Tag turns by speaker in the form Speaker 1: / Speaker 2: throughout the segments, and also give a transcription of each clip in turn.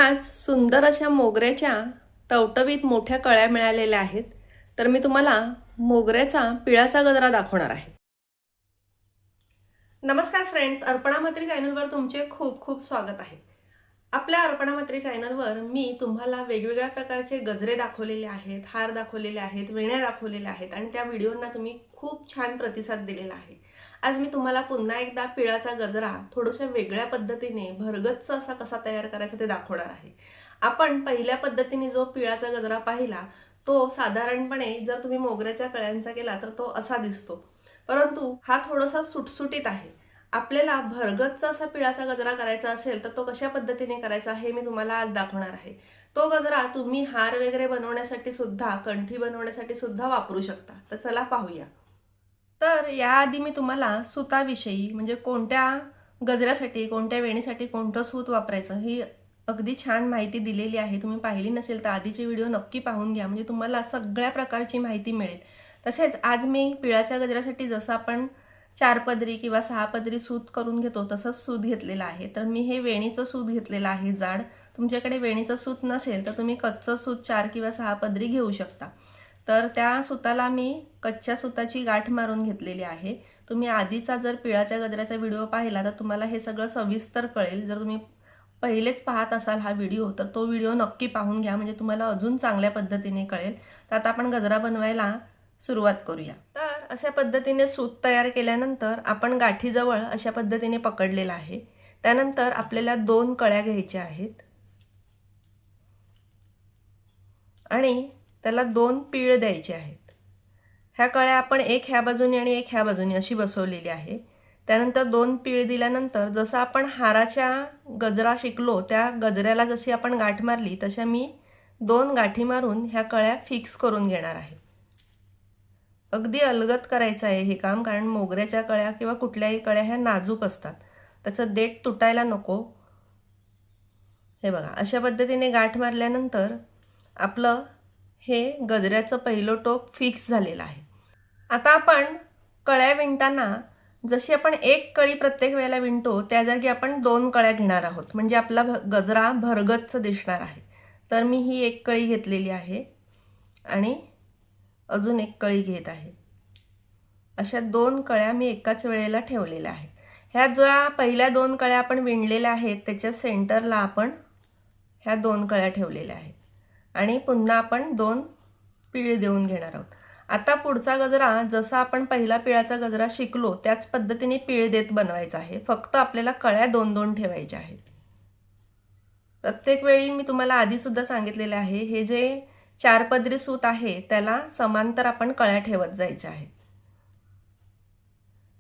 Speaker 1: आज सुंदर अशा मोगऱ्याच्या टवटवीत मोठ्या कळ्या मिळालेल्या आहेत. तर मी तुम्हाला मोगऱ्याचा पिळाचा गजरा दाखवणार आहे. नमस्कार फ्रेंड्स, अर्पणा म्हात्रे चॅनलवर तुमचे खूप खूप स्वागत आहे. आपल्या अर्पणा म्हात्रे चॅनलवर मी तुम्हाला वेगवेगळ्या प्रकारचे गजरे दाखवलेले आहेत, हार दाखवलेले आहेत, वेण्या दाखवलेल्या आहेत आणि त्या व्हिडिओंना तुम्ही खूप छान प्रतिसाद दिलेला आहे. आज मी तुम्हाला पुन्हा एकदा पिळाचा गजरा थोड्याशा वेगळ्या पद्धतीने भरगच्च असा कसा तयार करायचा ते दाखवणार आहे. आपण पहिल्या पद्धतीने जो पिळाचा गजरा पाहिला तो साधारणपणे जर तुम्ही मोगऱ्याच्या कळ्यांचा केला तर तो असा दिसतो, परंतु हा थोडासा सुटसुटीत आहे. आपल्याला भरगच्च असा पिळाचा गजरा करायचा असेल तर तो कशा पद्धतीने करायचा हे मी तुम्हाला आज दाखवणार आहे. तो गजरा तुम्ही हार वगैरे बनवण्यासाठी सुद्धा, कंठी बनवण्यासाठी सुद्धा वापरू शकता. तर चला पाहूया. तर याआधी मी तुम्हाला सुताविषयी म्हणजे कोणत्या गजऱ्यासाठी, कोणत्या वेणीसाठी कोणतं सूत वापरायचं ही अगदी छान माहिती दिलेली आहे. तुम्ही पाहिली नसेल तर आधीचे व्हिडिओ नक्की पाहून घ्या, म्हणजे तुम्हाला सगळ्या प्रकारची माहिती मिळेल. तसेच आज मी पिळाच्या गजऱ्यासाठी जसं आपण 4 पदरी किंवा 6 पदरी सूत करून घेतो तसंच सूत घेतलेलं आहे. तर मी हे वेणीचं सूत घेतलेलं आहे जाड. तुमच्याकडे वेणीचं सूत नसेल तर तुम्ही कच्चं सूत 4 किंवा 6 पदरी घेऊ शकता. तर त्या सुताला मी कच्च्या सुताची गाठ मारून घेतलेली आहे. तुम्ही आधीचा जर पिळाच्या गजऱ्याचा व्हिडिओ पाहिला तर तुम्हाला हे सगळं सविस्तर कळेल. जर तुम्ही पहिलेच पाहत असाल हा व्हिडिओ तर तो व्हिडिओ नक्की पाहून घ्या, म्हणजे तुम्हाला अजून चांगल्या पद्धतीने कळेल. तर आता आपण गजरा बनवायला सुरुवात करूया. तर अशा पद्धतीने सूत तयार केल्यानंतर आपण गाठीजवळ अशा पद्धतीने पकडलेला आहे. त्यानंतर आपल्याला 2 कळ्या घ्यायच्या आहेत आणि त्याला 2 पीळ द्यायचे आहेत. ह्या कळ्या आपण एक ह्या बाजूने आणि एक ह्या बाजूने अशी बसवलेली आहे. त्यानंतर 2 पीळ दिल्यानंतर जसं आपण हाराच्या गजरा शिकलो त्या गजऱ्याला जशी आपण गाठ मारली तशा मी 2 गाठी मारून ह्या कळ्या फिक्स करून घेणार आहे. अगदी अलगद करायचं आहे हे काम, कारण मोगऱ्याच्या कळ्या किंवा कुठल्याही कळ्या ह्या नाजूक असतात, त्याचं देठ तुटायला नको. हे बघा, अशा पद्धतीने गाठ मारल्यानंतर आपलं हे गजऱ्याचं पहिलं टोक फिक्स झालेलं आहे. आता आपण कळ्या विणताना जशी आपण एक कळी प्रत्येक वेळेला विणतो त्या जागी आपण 2 कळ्या घेणार आहोत, म्हणजे आपला गजरा भरगच्च दिसणार आहे. तर मी ही एक कळी घेतलेली आहे आणि अजून एक कळी घेत आहे. अशा 2 कळ्या मी एकाच वेळेला ठेवलेल्या आहेत. ह्या ज्या पहिल्या 2 कळ्या आपण विणलेल्या आहेत त्याच्या सेंटरला आपण ह्या 2 कळ्या ठेवलेल्या आहेत आणि पुन्हा आपण 2 पीळ देऊन घेणार आहोत. आता पुढचा गजरा जसा आपण पहिला पिळाचा गजरा शिकलो त्याच पद्धतीने पीळ देत बनवायचा आहे. फक्त आपल्याला कळ्या 2-2 ठेवायच्या आहेत. प्रत्येक वेळी मी तुम्हाला आधी सुद्धा सांगितलेले आहे, हे जे 4 पदरी सूत आहे त्याला समांतर आपण कळ्या ठेवत जायच्या आहेत.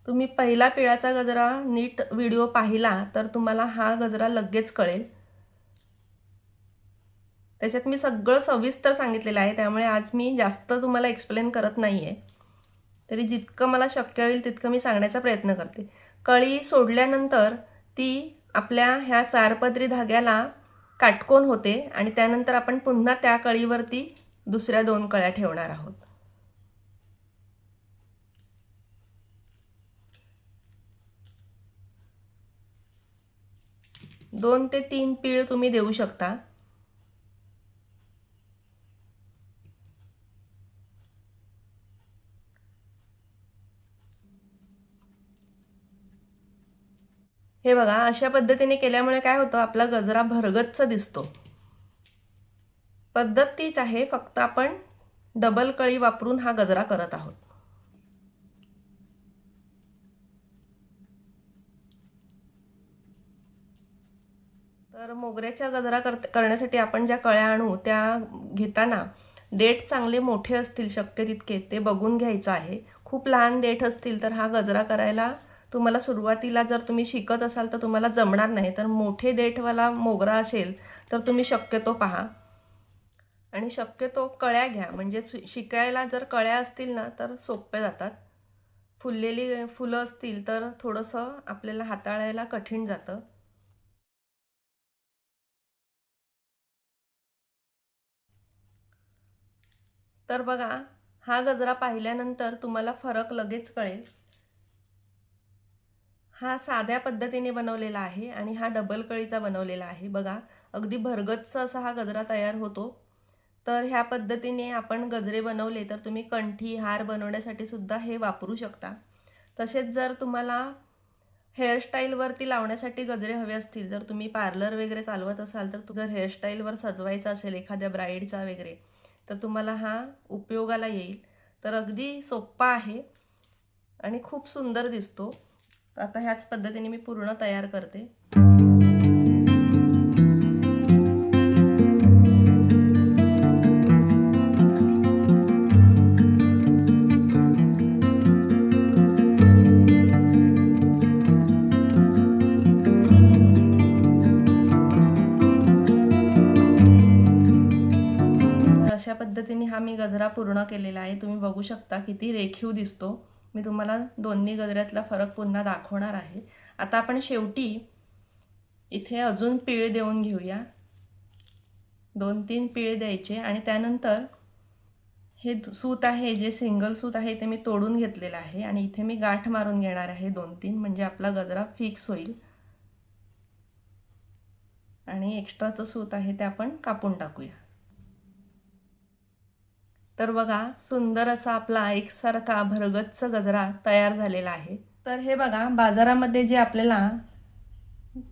Speaker 1: तुम्ही पहिला पिळाचा गजरा नीट व्हिडिओ पाहिला तर तुम्हाला हा गजरा लगेच कळेल. त्याच्यात मी सगळं सविस्तर सांगितलेलं आहे, त्यामुळे आज मी जास्त तुम्हाला एक्सप्लेन करत नाहीये. तरी जितकं मला शक्य होईल तितकं मी सांगण्याचा प्रयत्न करते. कळी सोडल्यानंतर ती आपल्या ह्या 4 पदरी धाग्याला काटकोन होते आणि त्यानंतर आपण पुन्हा त्या कळीवरती दुसऱ्या 2 कळ्या ठेवणार आहोत. 2 ते 3 पीळ तुम्ही देऊ शकता. हे बघा, अशा पद्धतीने केल्यामुळे काय होतं, आपला गजरा भरगच्च दिसतो. पद्धत तीच आहे, फक्त आपण डबल कळी वापरून हा गजरा करत आहोत. तर मोगऱ्याचा गजरा करण्यासाठी आपण ज्या कळ्या आणू त्या घेताना देठ चांगले मोठे असतील शक्य तितके ते बघून घ्यायचं आहे. खूप लहान देठ असतील तर हा गजरा करायला तुम्हाला सुरुवातीला जर तुम्ही शिकत असाल तर तुम्हाला जमणार नाही. तर मोठे देठवाला मोगरा असेल तर तुम्ही शक्यतो पहा आणि शक्यतो कळ्या घ्या, म्हणजे शिकायला जर कळ्या असतील ना तर सोपे जातात. फुललेली फुलं असतील तर थोडंसं आपल्याला हाताळायला कठीण जातं. तर बघा, हा गजरा पाहिल्यानंतर तुम्हाला फरक लगेच कळेल. हा साध्या पद्धतीने बनवलेला आहे आणि हा डबल कळीचा बनवलेला आहे. बघा, अगदी भरगच्च असा हा गजरा तयार होतो. तर ह्या पद्धतीने आपण गजरे बनवले तर तुम्ही कंठी हार बनवण्यासाठी सुद्धा हे वापरू शकता. तसेच जर तुम्हाला हेअरस्टाईलवरती लावण्यासाठी गजरे हवे असतील, जर तुम्ही पार्लर वगैरे चालवत असाल, तर जर हेअरस्टाईलवर सजवायचं असेल एखाद्या ब्राईडचा वगैरे, तर तुम्हाला हा उपयोगाला येईल. तर अगदी सोप्पा आहे आणि खूप सुंदर दिसतो. आता ह्याच पद्धतीने मी पूर्ण तयार करते. अशा पद्धतीने हा मी गजरा पूर्ण केलेला आहे. तुम्ही बघू शकता किती रेखीव दिसतो. मी तुम्हाला दोन्ही गजऱ्यातला फरक पुन्हा दाखवणार आहे. आता आपण शेवटी इथे अजून पिळे देऊन घेऊया. 2-3 पिळे द्यायचे आणि त्यानंतर हे सूत आहे, जे सिंगल सूत आहे ते मी तोडून घेतलेलं आहे आणि इथे मी गाठ मारून घेणार आहे 2-3, म्हणजे आपला गजरा फिक्स होईल. आणि एक्स्ट्राचं सूत आहे ते आपण कापून टाकूया. तर बघा, सुंदर असा आपला एकसारखा भरगच्च गजरा तयार झालेला आहे. तर हे बघा, बाजारामध्ये जे आपल्याला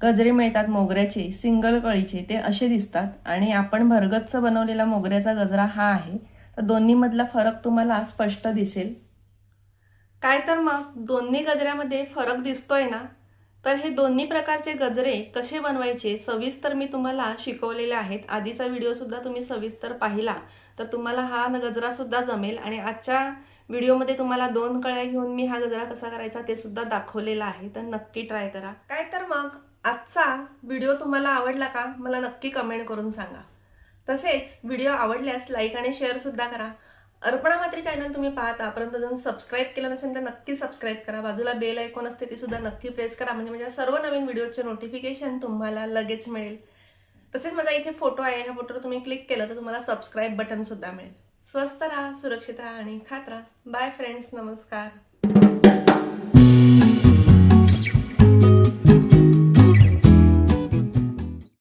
Speaker 1: गजरे मिळतात मोगऱ्याचे सिंगल कळीचे, ते असे दिसतात आणि आपण भरगच्च बनवलेला मोगऱ्याचा गजरा हा आहे. तर दोन्हीमधला फरक तुम्हाला स्पष्ट दिसेल. काय तर मग दोन्ही गजऱ्यामध्ये फरक दिसतोय ना? तर हे दोन्ही प्रकारचे गजरे कसे बनवायचे सविस्तर मी तुम्हाला शिकवलेले आहेत. आधीचा व्हिडिओसुद्धा तुम्ही सविस्तर पाहिला तर तुम्हाला हा गजरासुद्धा जमेल. आणि आजच्या व्हिडिओमध्ये तुम्हाला 2 कळ्या घेऊन मी हा गजरा कसा करायचा ते सुद्धा दाखवलेला आहे. तर नक्की ट्राय करा. काय तर मग आजचा व्हिडिओ तुम्हाला आवडला का? मला नक्की कमेंट करून सांगा. तसेच व्हिडिओ आवडल्यास लाईक आणि शेअर सुद्धा करा. अर्पणा म्हात्रे चॅनल तुम्ही पाहता परंतु जर सबस्क्राईब केलं नसेल तर नक्की सबस्क्राईब करा. बाजूला बेल आयकॉन असते ती सुद्धा नक्की प्रेस करा, म्हणजे माझ्या सर्व नवीन व्हिडिओचे नोटिफिकेशन तुम्हाला लगेच मिळेल. तसेच माझा इथे फोटो आहे, ह्या फोटोवर तुम्ही क्लिक केलं तर तुम्हाला सबस्क्राईब बटन सुद्धा मिळेल. स्वस्त राहा, सुरक्षित राहा आणि खात राहा. बाय फ्रेंड्स, नमस्कार.